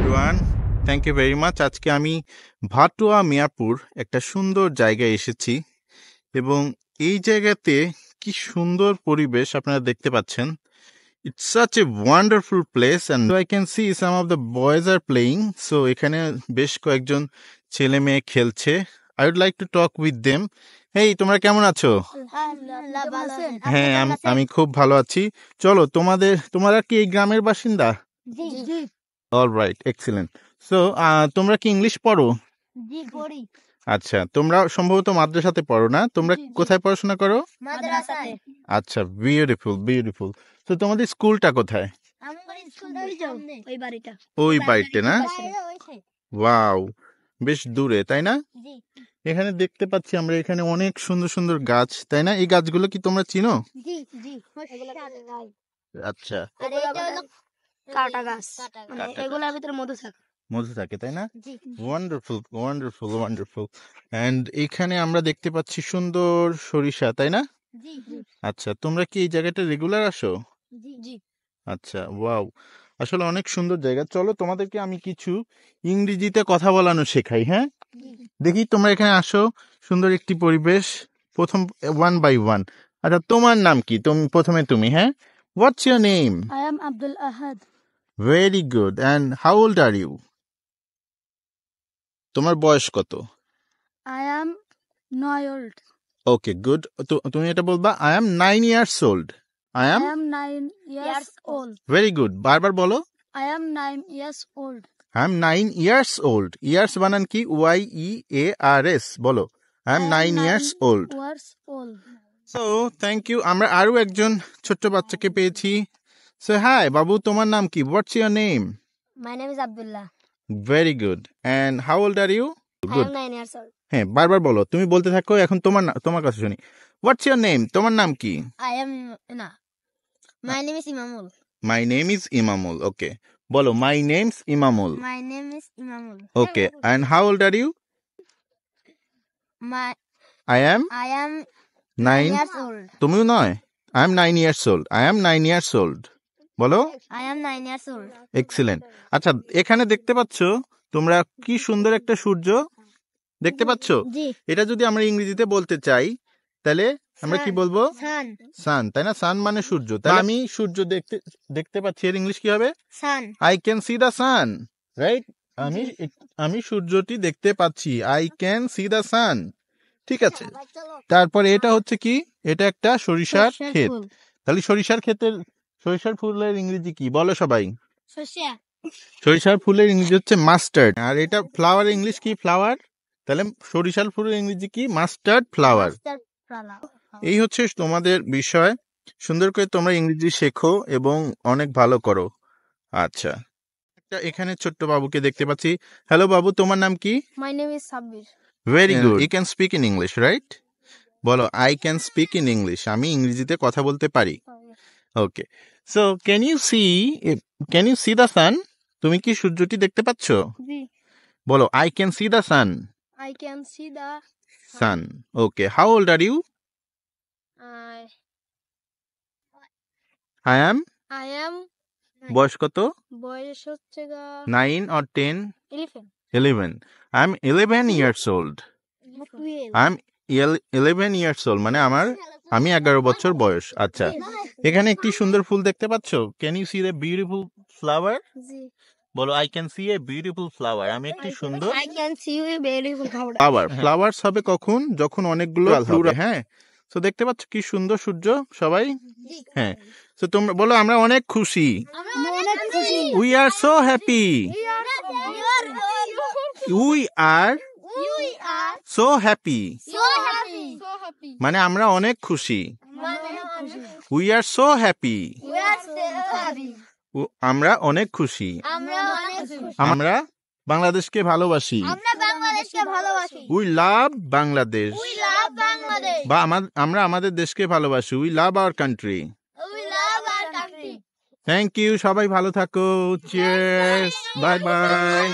Everyone, thank you very much. আজকে আমি ভাটুয়া মিয়াপুর একটা সুন্দর জায়গায় এসেছি এবং এই জায়গাতে কি সুন্দর পরিবেশ আপনারা দেখতে পাচ্ছেন। It's such a wonderful place and I can see some of the boys are playing. So এখানে বেশ কয়েকজন ছেলে মেয়ে খেলছে। I would like to talk with them. Hey, তোমরা কেমন আছো? হ্যাঁ, আমি খুব ভালো আছি। চলো, তোমরা কি এই গ্রামের বাসিন্দা? Alright, excellent. সো তোমরা কি ইংলিশ পড়ো? আচ্ছা, তোমরা সম্ভবত মাদ্রাসাতে পড়ো না? তোমরা কোথায় পড়াশোনা করো? আচ্ছা, বিউটিফুল বিউটিফুল। তো তোমাদের স্কুলটা কোথায়? ওই বাড়িতে না? ওয়াও, বেশ দূরে, তাই না? এখানে দেখতে পাচ্ছি আমরা এখানে অনেক সুন্দর সুন্দর গাছ, তাই না? এই গাছগুলো কি তোমরা চিনো? আচ্ছা, মধু থাকে, তাই না? Wonderful wonderful wonderful. এন্ড এখানে আমরা দেখতে পাচ্ছি সুন্দর সরিষা, তাই না? আচ্ছা, তোমরা কি এই জায়গাটা রেগুলার আসো? আচ্ছা, ওয়াও, আসলে অনেক সুন্দর জায়গা। চলো, তোমাদেরকে আমি কিছু ইংরেজিতে কথা বলানো শেখাই। হ্যাঁ, দেখি তোমরা এখানে আসো। সুন্দর একটি পরিবেশ। প্রথম ওয়ান বাই ওয়ান। আচ্ছা, তোমার নাম কি? প্রথমে তুমি। হ্যাঁ, what's your name? I am Abdul Ahad. Very good. And how old are you? তোমার বয়স কত? I am 9 old. Okay, good. তুমি এটা বলবা, I am 9 years old. I I am am 9 years old. Very good. বারবার বলো। I am 9 years old. I am 9 years old. Years বানান কি? YEARS। বলো, I am 9 years old. Years old. So thank you. আমরা আরো একজন ছোট্ট বাচ্চাকে পেয়েছি। সো হাই বাবু, তোমার নাম কি? What's your name? My name is Abdullah. Very good. And how old are you? I am 9 years old. হ্যাঁ, বারবার বলো। তুমি বলতে থাকো। এখন তোমার কাছে শুনি। What's your name? তোমার নাম কি? I am My name is Imamul. My name is Imamul. Okay, বলো, my name's Imamul. My name is Imamul. Okay, and how old are you? I I am am 9 years old. তুমিও নয়? I am 9 years old. I am 9 years old. বলো। I am 9 years old. Excellent. আচ্ছা, এখানে দেখতে পাচ্ছ তোমরা কি সুন্দর একটা সূর্য দেখতে পাচ্ছ? জি। এটা যদি আমরা ইংরেজিতে বলতে চাই তাহলে আমরা কি বলবো? Sun. সান, তাই না? সান মানে সূর্য। তাহলে আমি সূর্য দেখতে পাচ্ছি, এর ইংলিশ কি হবে? Sun. I can see the San, right? আমি সূর্যটি দেখতে পাচ্ছি। আই ক্যান সি দ্য সান। ঠিক আছে। তারপরে এটা হচ্ছে কি? এটা একটা সরিষার ক্ষেত। তাহলে সরিষার ফুলের ইংরেজি কি? বলো সবাই। সরিষার ফুলের ইংরেজি হচ্ছে মাস্টার্ড। আর এটা ফ্লাওয়ার ইংলিশ কি? ফ্লাওয়ার। তাহলে সরিষার ফুলের ইংরেজি কি? Mustard flower. এই হচ্ছে তোমাদের বিষয়। সুন্দর করে তোমরা ইংরেজি শেখো এবং অনেক ভালো করো। আচ্ছা, এখানে ছোট্ট বাবুকে দেখতে পাচ্ছি। হ্যালো বাবু, তোমার নাম কি? My name is Sabir. Very good. You can speak in English, right? বলো, I can speak in English. আমি ইংরেজিতে কথা বলতে পারি। Okay, so can you see the sun? তুমি কি সূর্যটি দেখতে পাচ্ছ? বলো, I can see the sun. I can see the sun. Okay, how old are you? I I am বয়স কত? বয়স হচ্ছে 9 or 10? 11. 11. I am 11 years old. 12. I am 11 years old, মানে আমি 11 বছর বয়স। আচ্ছা, এখানে একটি সুন্দর ফুল দেখতে পাচ্ছ? Can you see the beautiful flower? জি। বলো, I can see a beautiful flower. আমি একটি সুন্দর I can see you beautiful flower. Flower. Flowers হবে কখন? যখন অনেকগুলো হবে। হ্যাঁ, তো দেখতে পাচ্ছ কি সুন্দর সূর্য সবাই? হ্যাঁ, তো তোমরা বলো, আমরা অনেক খুশি। অনেক খুশি। We are so happy. We are so happy, মানে আমরা অনেক খুশি। উই আর সো হ্যাপি, আমরা অনেক খুশি। আমরা বাংলাদেশকে ভালোবাসি। We love Bangladesh. বা আমরা আমাদের দেশকে ভালোবাসি। We love our country. Thank you. সবাই ভালো থাকো। চিয়ার্স। Bye by.